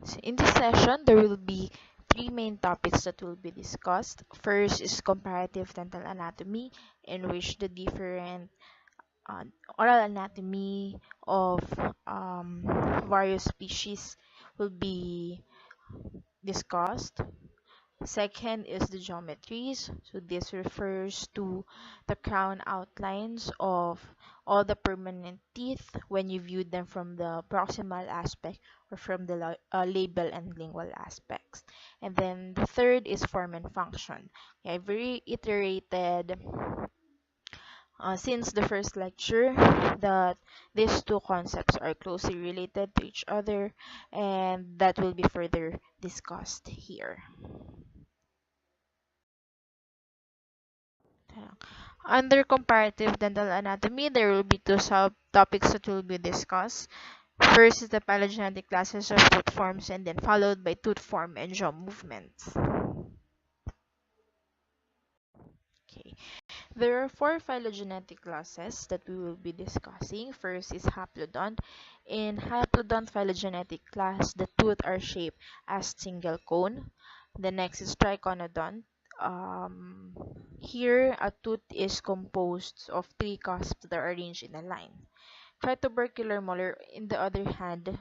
So in this session, there will be three main topics that will be discussed. First is comparative dental anatomy, in which the different uh, oral anatomy of various species will be discussed. Second is the geometries. So this refers to the crown outlines of all the permanent teeth when you view them from the proximal aspect or from the labial and lingual aspects. And then the third is form and function. I've reiterated since the first lecture that these two concepts are closely related to each other, and that will be further discussed here. Under comparative dental anatomy, there will be two subtopics that will be discussed. First is the phylogenetic classes of tooth forms, and then followed by tooth form and jaw movements. Okay. There are four phylogenetic classes that we will be discussing. First is haplodont. In haplodont phylogenetic class, the tooth are shaped as single cone. The next is triconodont. Here, a tooth is composed of three cusps that are arranged in a line. Tritubercular molar, in the other hand,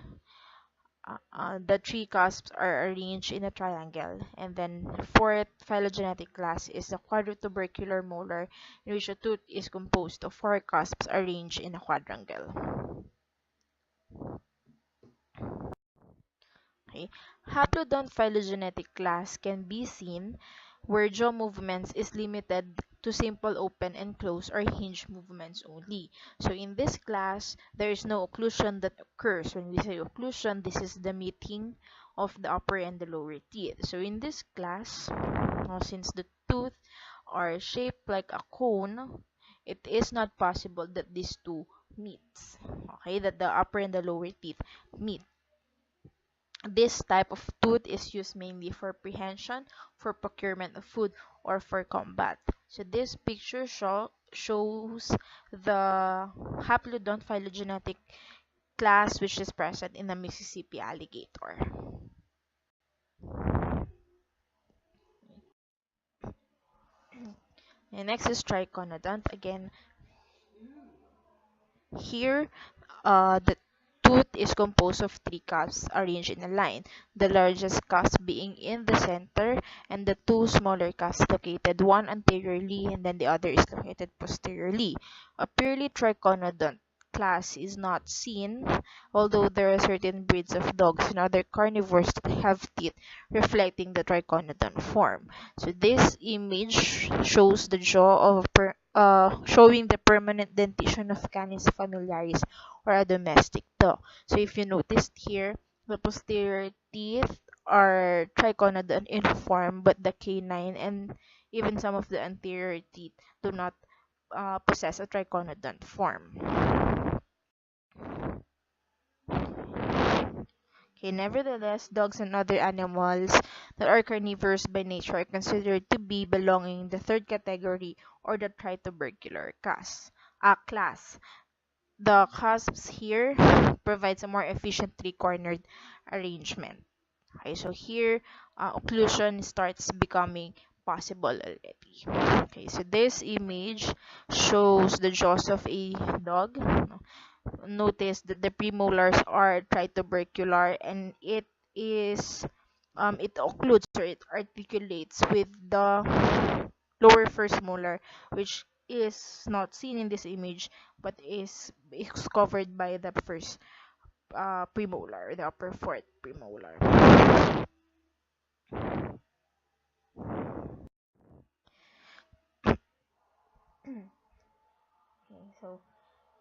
the three cusps are arranged in a triangle. And then fourth phylogenetic class is the quadritubercular molar, in which a tooth is composed of four cusps arranged in a quadrangle. Okay. Haplodont phylogenetic class can be seen where jaw movements is limited to simple open and close or hinge movements only. So in this class, there is no occlusion that occurs. When we say occlusion, this is the meeting of the upper and the lower teeth. So in this class, since the tooth are shaped like a cone, it is not possible that these two meets. Okay, that the upper and the lower teeth meet. This type of tooth is used mainly for prehension, for procurement of food, or for combat. So this picture shows the haplodont phylogenetic class which is present in the Mississippi alligator. And next is triconodont. Again, here the tooth is composed of three cusps arranged in a line, the largest cusp being in the center, and the two smaller cusps located, one anteriorly and then the other is located posteriorly. A purely triconodont class is not seen, although there are certain breeds of dogs and other carnivores that have teeth reflecting the triconodont form. So this image shows the jaw of showing the permanent dentition of Canis familiaris, or a domestic dog. So if you noticed here, the posterior teeth are triconodont in form, but the canine and even some of the anterior teeth do not possess a triconodont form. Okay, nevertheless, dogs and other animals that are carnivorous by nature are considered to be belonging in the third category, or the tritubercular class. The cusps here provides a more efficient three-cornered arrangement. Okay, so here occlusion starts becoming possible already. Okay, so this image shows the jaws of a dog. Notice that the premolars are tritubercular, and it occludes, or it articulates with the lower first molar, which is not seen in this image but is covered by the first premolar, the upper fourth premolar. Okay, so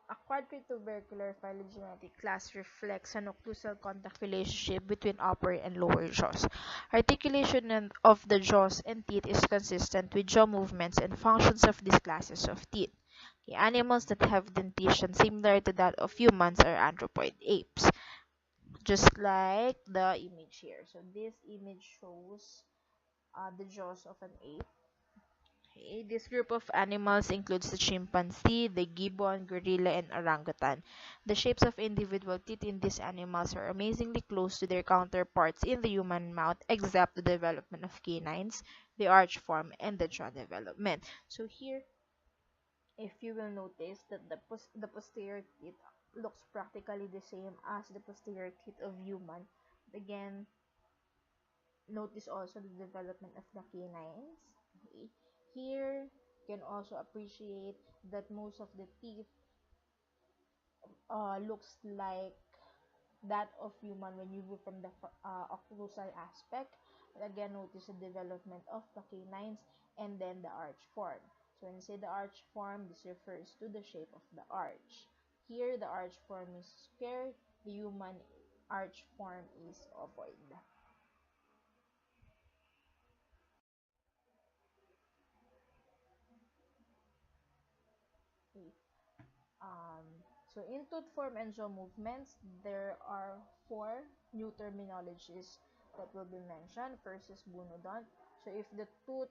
a quadritubercular phylogenetic class reflects an occlusal contact relationship between upper and lower jaws. Articulation of the jaws and teeth is consistent with jaw movements and functions of these classes of teeth. The animals that have dentition similar to that of humans are anthropoid apes, just like the image here. So this image shows the jaws of an ape. Okay, this group of animals includes the chimpanzee, the gibbon, gorilla, and orangutan. The shapes of individual teeth in these animals are amazingly close to their counterparts in the human mouth, except the development of canines, the arch form, and the jaw development. So here, if you will notice that the posterior teeth looks practically the same as the posterior teeth of human. Again, notice also the development of the canines. Okay. Here, you can also appreciate that most of the teeth looks like that of human when you view from the occlusal aspect. But again, notice the development of the canines and then the arch form. So when you say the arch form, this refers to the shape of the arch. Here, the arch form is square, the human arch form is ovoid. Okay. Um, so in tooth form and jaw movements, there are four new terminologies that will be mentioned. First is bunodont. So if the tooth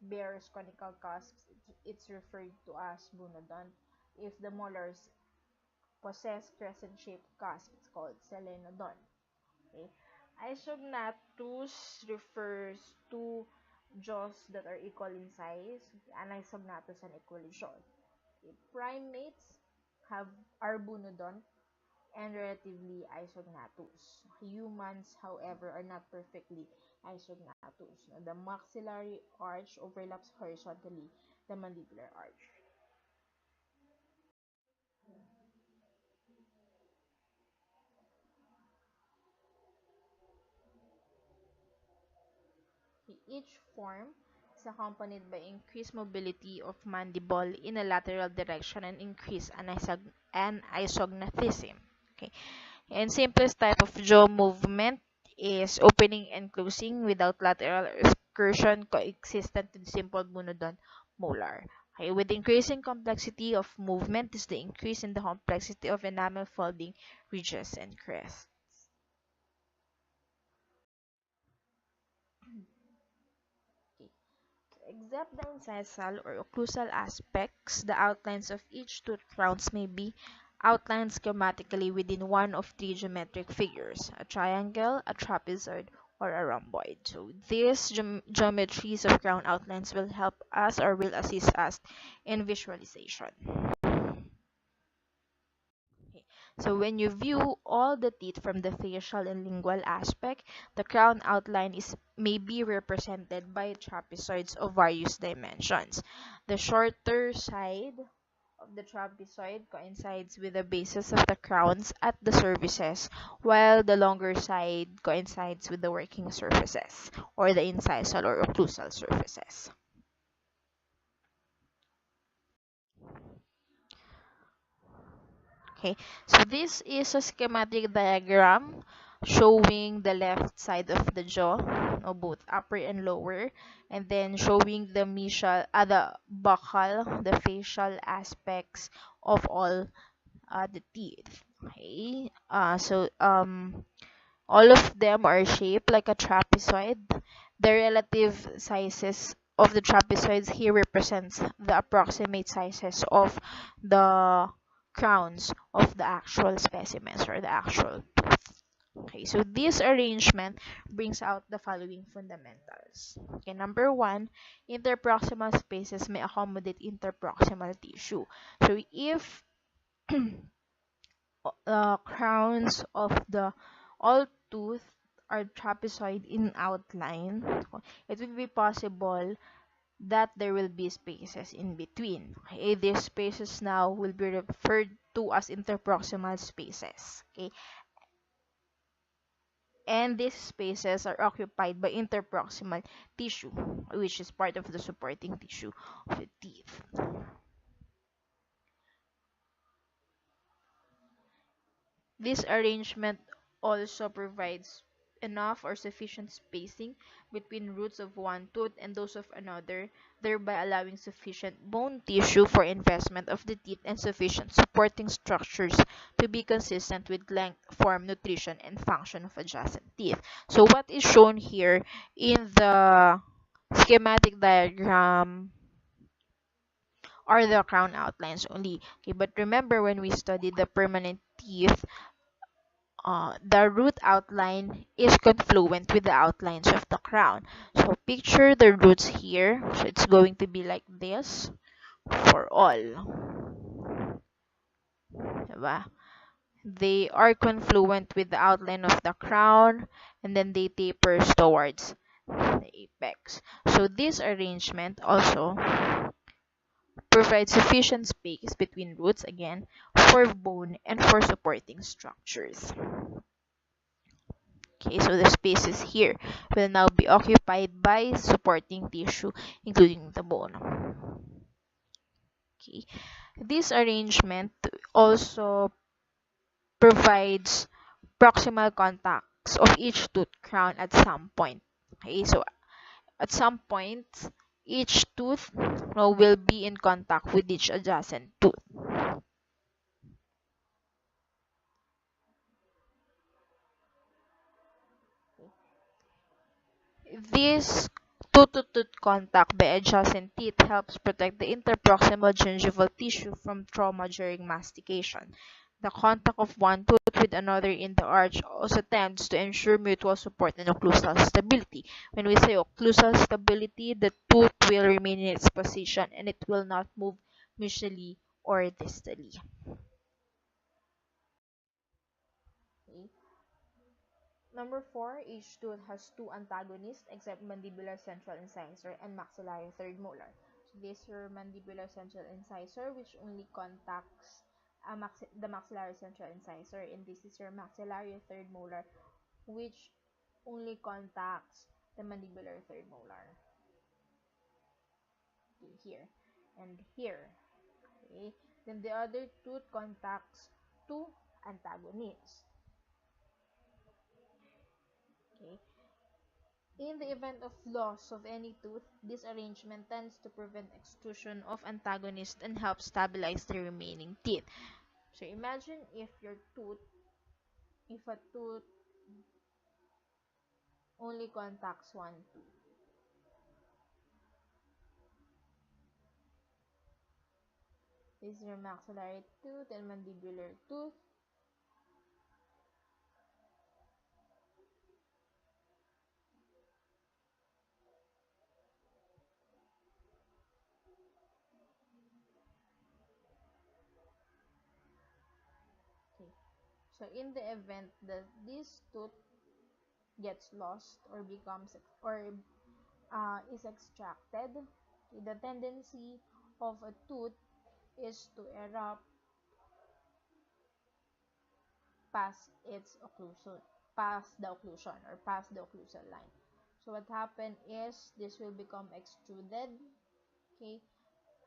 bears conical cusps, it's referred to as bunodont. If the molars possess crescent-shaped cusp, it's called selenodont. Okay? Isognathus refers to jaws that are equal in size. Anisognathus and equally short. Okay? Primates have are bunodont and relatively isognathous. Humans, however, are not perfectly isognathous. The maxillary arch overlaps horizontally the mandibular arch. Each form is accompanied by increased mobility of mandible in a lateral direction and increased anisognathism. Okay. And simplest type of jaw movement is opening and closing without lateral excursion coexistent with simple monodont molar. Okay, with increasing complexity of movement is the increase in the complexity of enamel folding ridges and crests. Okay. Except the incisal or occlusal aspects, the outlines of each tooth crowns may be outlined schematically within one of three geometric figures, a triangle, a trapezoid, or a rhomboid. So these geometries of crown outlines will help us or will assist us in visualization. Okay. So when you view all the teeth from the facial and lingual aspect, the crown outline is may be represented by trapezoids of various dimensions. The shorter side of the trapezoid coincides with the bases of the crowns at the surfaces, while the longer side coincides with the working surfaces, or the incisal or occlusal surfaces. Okay, so this is a schematic diagram showing the left side of the jaw, no, both upper and lower, and then showing the mesial, the buccal, the facial aspects of all the teeth. Okay, all of them are shaped like a trapezoid. The relative sizes of the trapezoids here represents the approximate sizes of the crowns of the actual specimens or the actual tooth. Okay, so this arrangement brings out the following fundamentals. Okay, number one, interproximal spaces may accommodate interproximal tissue. So if crowns of the all tooth are trapezoid in outline, it will be possible that there will be spaces in between. Okay, these spaces now will be referred to as interproximal spaces. Okay, and these spaces are occupied by interproximal tissue, which is part of the supporting tissue of the teeth. This arrangement also provides enough or sufficient spacing between roots of one tooth and those of another, thereby allowing sufficient bone tissue for investment of the teeth and sufficient supporting structures to be consistent with length, form, nutrition, and function of adjacent teeth. So what is shown here in the schematic diagram are the crown outlines only. Okay, but remember when we studied the permanent teeth, the root outline is confluent with the outlines of the crown. So picture the roots here. So it's going to be like this for all. Diba? They are confluent with the outline of the crown, and then they tapers towards the apex. So this arrangement also provides sufficient space between roots, again, for bone and for supporting structures. Okay, so the spaces here will now be occupied by supporting tissue, including the bone. Okay, this arrangement also provides proximal contacts of each tooth crown at some point. Okay, so at some point, each tooth will be in contact with each adjacent tooth. This tooth-to-tooth contact by adjacent teeth helps protect the interproximal gingival tissue from trauma during mastication. The contact of one tooth with another in the arch also tends to ensure mutual support and occlusal stability. When we say occlusal stability, the tooth will remain in its position and it will not move mesially or distally. Okay. Number 4, each tooth has two antagonists except mandibular central incisor and maxillary third molar. So this is your mandibular central incisor, which only contacts the maxillary central incisor, and this is your maxillary third molar, which only contacts the mandibular third molar. Okay, here and here. Okay. Then the other tooth contacts two antagonists. Okay. In the event of loss of any tooth, this arrangement tends to prevent extrusion of antagonists and help stabilize the remaining teeth. So imagine if a tooth only contacts one tooth. This is your maxillary tooth and mandibular tooth. Okay. So in the event that this tooth gets lost or becomes or is extracted, the tendency of a tooth is to erupt past its occlusion, past the occlusion or past the occlusal line. So what happened is this will become extruded, okay,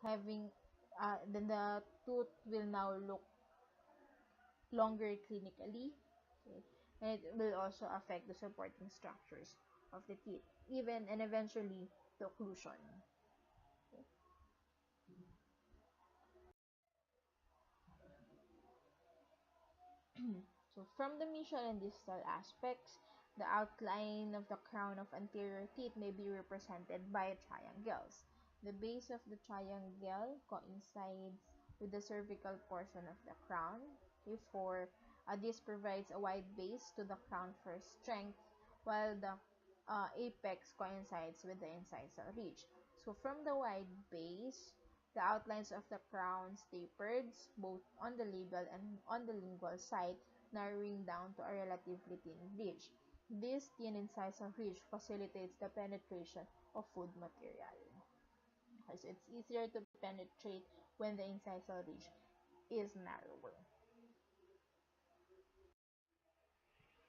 having then the tooth will now look longer clinically, okay, and it will also affect the supporting structures of the teeth, even and eventually the occlusion. Okay. So from the mesial and distal aspects, the outline of the crown of anterior teeth may be represented by triangles. The base of the triangle coincides with the cervical portion of the crown. Therefore, this provides a wide base to the crown for strength, while the apex coincides with the incisal ridge. So from the wide base, the outlines of the crown tapered both on the labial and on the lingual side, narrowing down to a relatively thin ridge. This thin incisal ridge facilitates the penetration of food material. Okay, so it's easier to penetrate when the incisal ridge is narrower.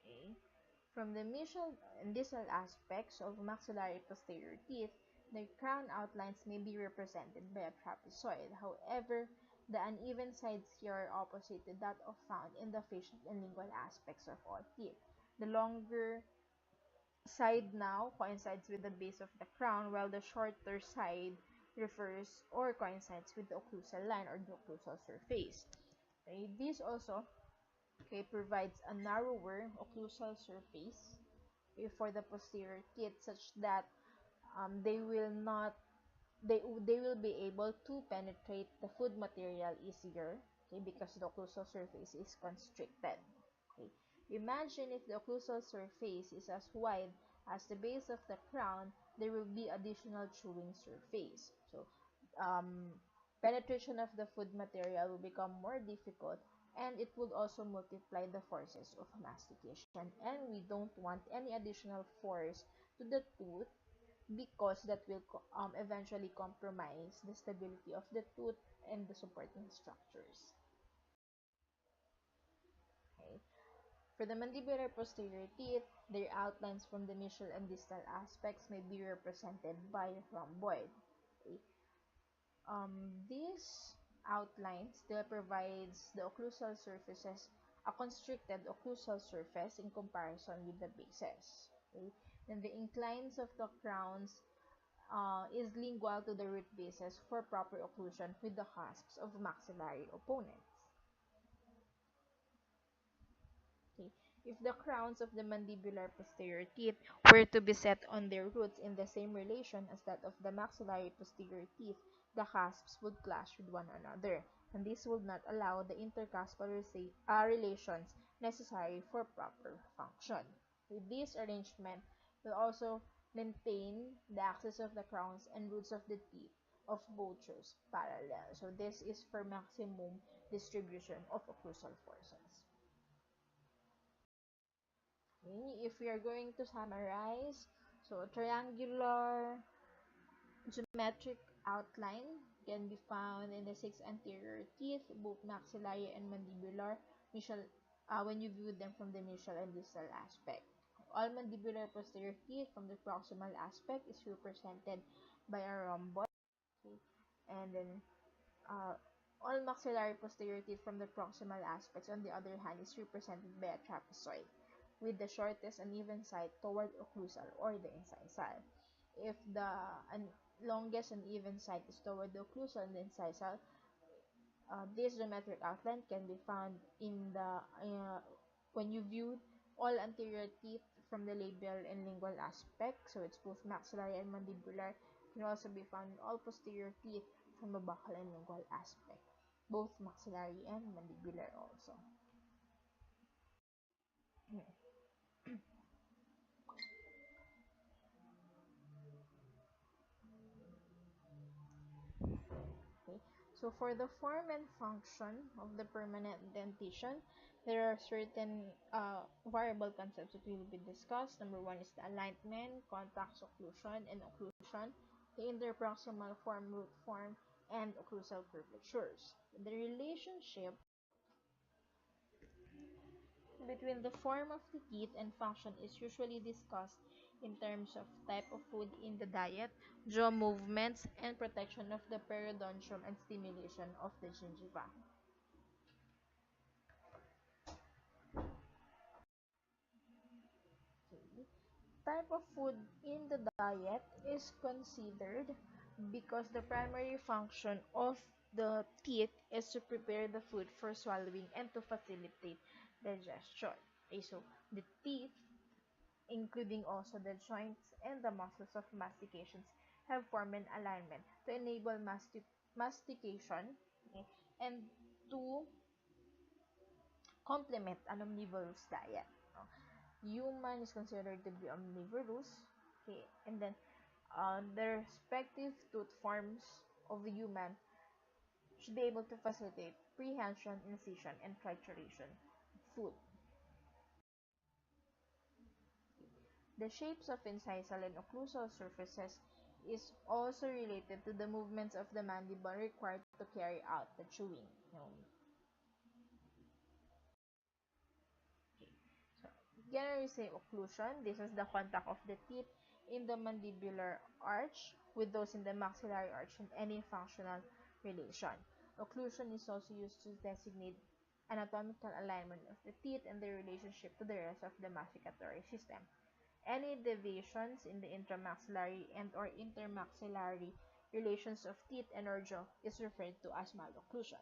Okay. From the mesial and distal aspects of maxillary posterior teeth, the crown outlines may be represented by a trapezoid. However, the uneven sides here are opposite to that of found in the facial and lingual aspects of all teeth. The longer side now coincides with the base of the crown, while the shorter side refers or coincides with the occlusal line or the occlusal surface. Okay, this also provides a narrower occlusal surface for the posterior teeth such that they will not they will be able to penetrate the food material easier, okay, because the occlusal surface is constricted. Okay. Imagine if the occlusal surface is as wide as the base of the crown, there will be additional chewing surface. So penetration of the food material will become more difficult, and it would also multiply the forces of mastication, and we don't want any additional force to the tooth, because that will eventually compromise the stability of the tooth and the supporting structures. Okay. For the mandibular posterior teeth, their outlines from the mesial and distal aspects may be represented by rhomboid. Okay. This outline still provides the occlusal surfaces a constricted occlusal surface in comparison with the bases. Okay. Then the inclines of the crowns is lingual to the root bases for proper occlusion with the cusps of maxillary opponents. Okay. If the crowns of the mandibular posterior teeth were to be set on their roots in the same relation as that of the maxillary posterior teeth, the cusps would clash with one another, and this would not allow the intercuspal relations necessary for proper function. With this arrangement will also maintain the axis of the crowns and roots of the teeth of both jaws parallel. So this is for maximum distribution of occlusal forces. Okay, if we are going to summarize, so triangular geometric outline can be found in the 6 anterior teeth, both maxillary and mandibular, mesial, when you view them from the mesial and distal aspect. All mandibular posterior teeth from the proximal aspect is represented by a rhomboid. Okay? And then all maxillary posterior teeth from the proximal aspects, on the other hand, is represented by a trapezoid, with the shortest uneven side toward occlusal or the incisal. If the longest uneven side is toward the occlusal and the incisal, this geometric outline can be found in the when you view all anterior teeth from the labial and lingual aspect, so it's both maxillary and mandibular. It can also be found in all posterior teeth from the buccal and lingual aspect, both maxillary and mandibular also. Okay. So for the form and function of the permanent dentition, there are certain variable concepts that will be discussed. Number one is the alignment, contact occlusion, and occlusion, the interproximal form, root form, and occlusal curvatures. The relationship between the form of the teeth and function is usually discussed in terms of type of food in the diet, jaw movements, and protection of the periodontium and stimulation of the gingiva. Okay. Type of food in the diet is considered because the primary function of the teeth is to prepare the food for swallowing and to facilitate digestion. Okay, so the teeth, including also the joints and the muscles of mastications, have form and alignment to enable mastication, okay, and to complement an omnivorous diet. No? Human is considered to be omnivorous, okay, and then the respective tooth forms of the human should be able to facilitate prehension, incision, and trituration of food. The shapes of incisal and occlusal surfaces is also related to the movements of the mandible required to carry out the chewing. Okay. So, generally say occlusion. This is the contact of the teeth in the mandibular arch with those in the maxillary arch in any functional relation. Occlusion is also used to designate anatomical alignment of the teeth and their relationship to the rest of the masticatory system. Any deviations in the intramaxillary and or intermaxillary relations of teeth and or jaw is referred to as malocclusion.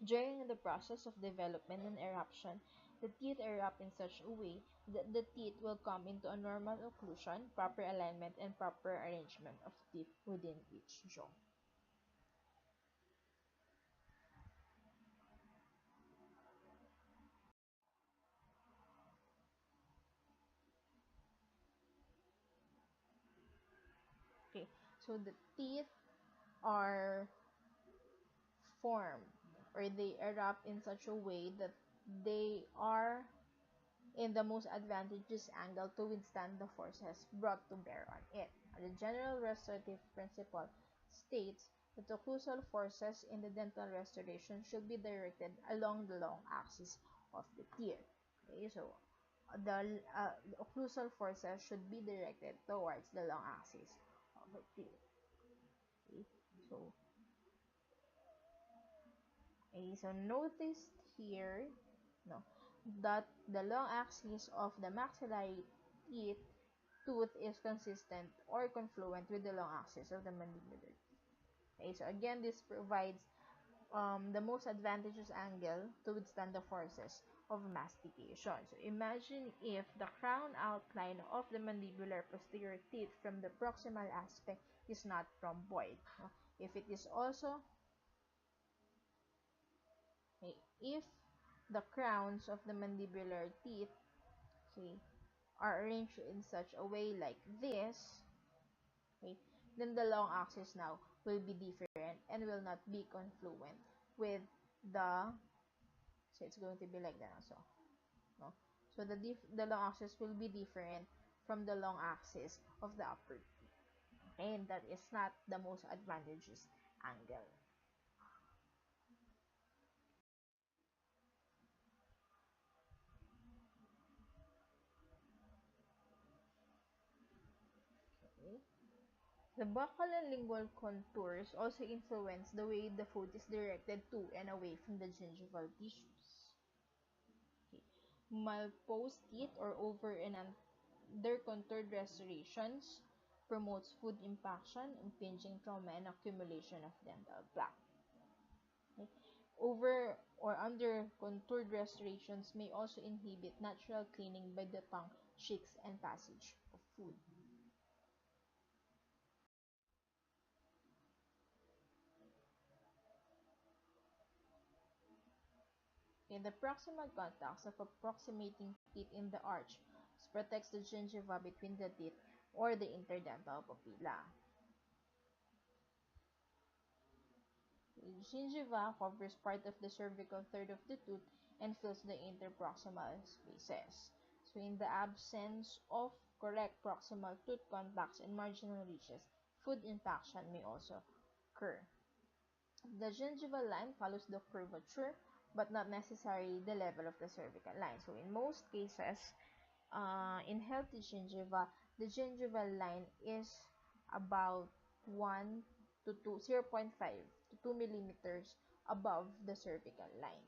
During the process of development and eruption, The teeth erupt in such a way that the teeth will come into a normal occlusion, proper alignment, and proper arrangement of teeth within each jaw. Okay, so the teeth are formed or they erupt in such a way that they are in the most advantageous angle to withstand the forces brought to bear on it. The general restorative principle states that the occlusal forces in the dental restoration should be directed along the long axis of the teeth. Okay, so the occlusal forces should be directed towards the long axis of the teeth. Okay, so notice here, no, that the long axis of the maxillary teeth tooth is consistent or confluent with the long axis of the mandibular. Okay, so again, this provides the most advantageous angle to withstand the forces of mastication. So imagine if the crown outline of the mandibular posterior teeth from the proximal aspect is not rhomboid. If it is also Okay, if the crowns of the mandibular teeth, okay, are arranged in such a way like this, okay, then the long axis now will be different and will not be confluent with the, so it's going to be like that also, no? So the long axis will be different from the long axis of the upper teeth, and that is not the most advantageous angle. Okay. The buccal and lingual contours also influence the way the food is directed to and away from the gingival tissues. Okay. Malposed teeth or over and under contoured restorations promotes food impaction, impinging trauma, and accumulation of dental plaque. Okay. Over or under contoured restorations may also inhibit natural cleaning by the tongue, cheeks, and passage of food. In the proximal contacts of approximating teeth in the arch protects the gingiva between the teeth or the interdental papilla. The gingiva covers part of the cervical third of the tooth and fills the interproximal spaces. So in the absence of correct proximal tooth contacts and marginal ridges, food impaction may also occur. The gingival line follows the curvature but not necessarily the level of the cervical line. So in most cases, in healthy gingiva, the gingival line is about 1 to 2, 0.5 to 2 millimeters above the cervical line.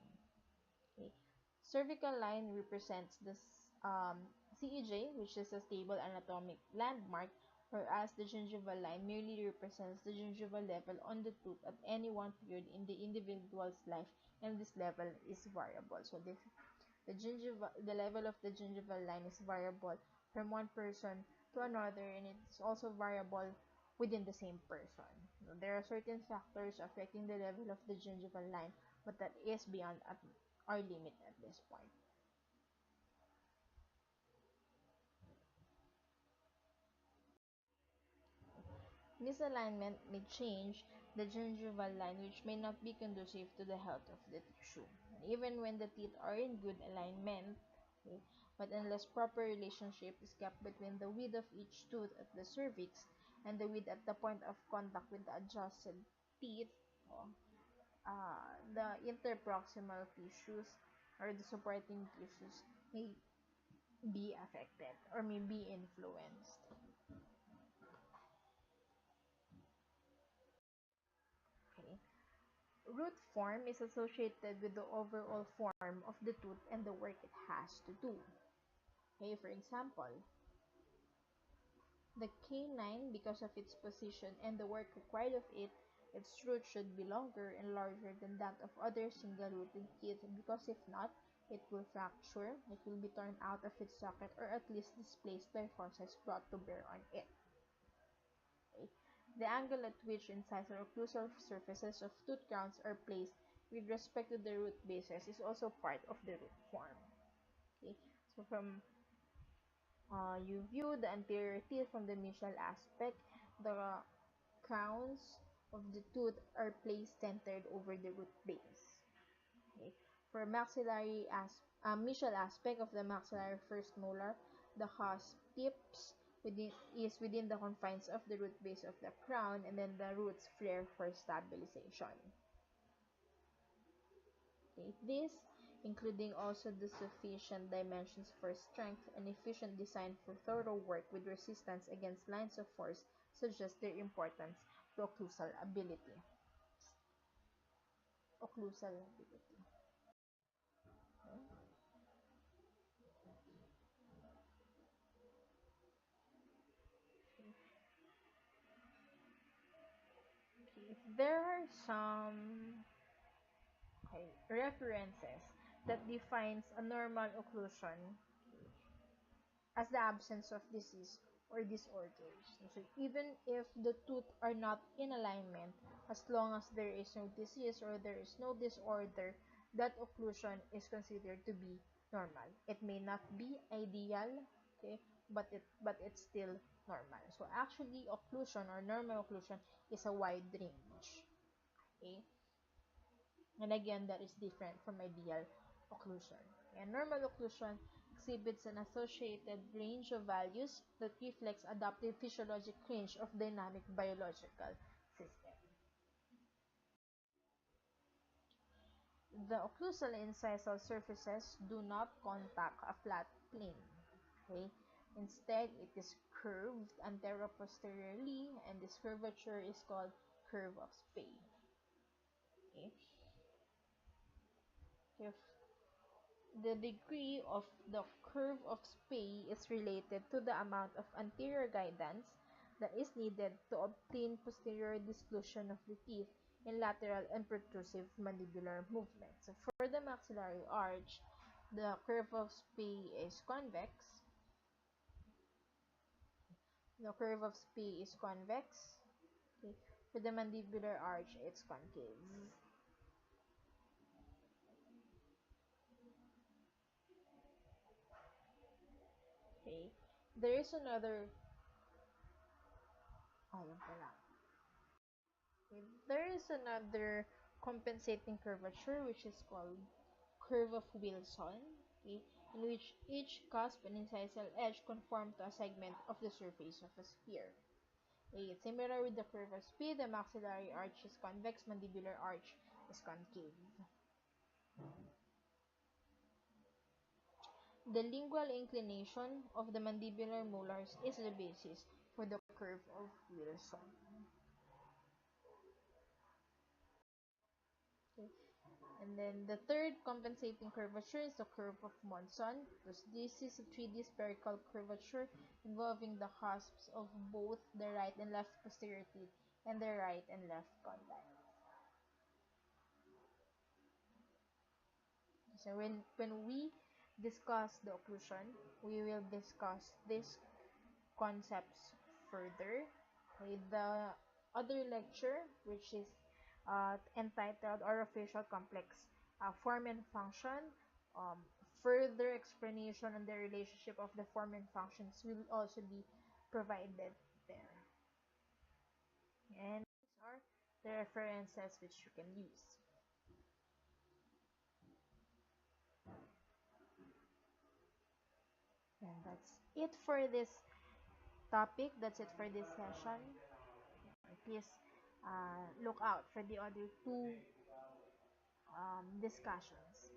Okay. Cervical line represents the CEJ, which is a stable anatomic landmark, whereas the gingival line merely represents the gingival level on the tooth at any one period in the individual's life, and this level is variable. So the level of the gingival line is variable from one person to another, and it's also variable within the same person. So there are certain factors affecting the level of the gingival line, but that is beyond our limit at this point. Misalignment may change the gingival line, which may not be conducive to the health of the tissue. Even when the teeth are in good alignment, okay, but unless proper relationship is kept between the width of each tooth at the cervix and the width at the point of contact with the adjusted teeth, oh, the interproximal tissues or the supporting tissues may be affected or may be influenced. Okay. Root form is associated with the overall form of the tooth and the work it has to do. Okay, for example, the canine, because of its position and the work required of it, its root should be longer and larger than that of other single-rooted teeth, because if not, it will fracture, it will be torn out of its socket, or at least displaced by forces brought to bear on it. Okay. The angle at which incisor occlusal surfaces of tooth crowns are placed with respect to the root bases is also part of the root form. Okay. So from you view the anterior teeth from the mesial aspect, the crowns of the tooth are placed centered over the root base. Okay. For mesial aspect of the maxillary first molar, the cusp tips is within the confines of the root base of the crown, and then the roots flare for stabilization. Okay. This, including also the sufficient dimensions for strength and efficient design for thorough work with resistance against lines of force, suggests their importance to occlusal ability. Occlusal ability. Okay. There are some references that defines a normal occlusion as the absence of disease or disorders. So even if the teeth are not in alignment, as long as there is no disease or there is no disorder, that occlusion is considered to be normal. It may not be ideal, okay, but it's still normal. So actually, occlusion or normal occlusion is a wide range. Okay. And again, that is different from ideal occlusion. And normal occlusion exhibits an associated range of values that reflects adaptive physiologic range of dynamic biological system. The occlusal incisal surfaces do not contact a flat plane. Okay? Instead, it is curved anteroposteriorly, and this curvature is called curve of Spey. Okay? If the degree of the curve of Spey is related to the amount of anterior guidance that is needed to obtain posterior dissolution of the teeth in lateral and protrusive mandibular movements. So for the maxillary arch, the curve of Spey is convex. The curve of Spey is convex. Okay. For the mandibular arch, it's concave. Okay. There is another. Oh, yun pala. Okay. There is another compensating curvature which is called curve of Wilson, okay, in which each cusp and incisal edge conform to a segment of the surface of a sphere. Okay, similar with the curve of Spey, the maxillary arch is convex, mandibular arch is concave. The lingual inclination of the mandibular molars is the basis for the curve of Wilson. Okay. And then the third compensating curvature is the curve of Monson. This is a 3D spherical curvature involving the cusps of both the right and left posterior teeth and the right and left condyles. So when we discuss the occlusion, we will discuss these concepts further. Okay, the other lecture, which is entitled Orofacial Complex Form and Function, further explanation on the relationship of the form and functions will also be provided there. And these are the references which you can use. And that's it for this topic. That's it for this session. Please look out for the other two discussions.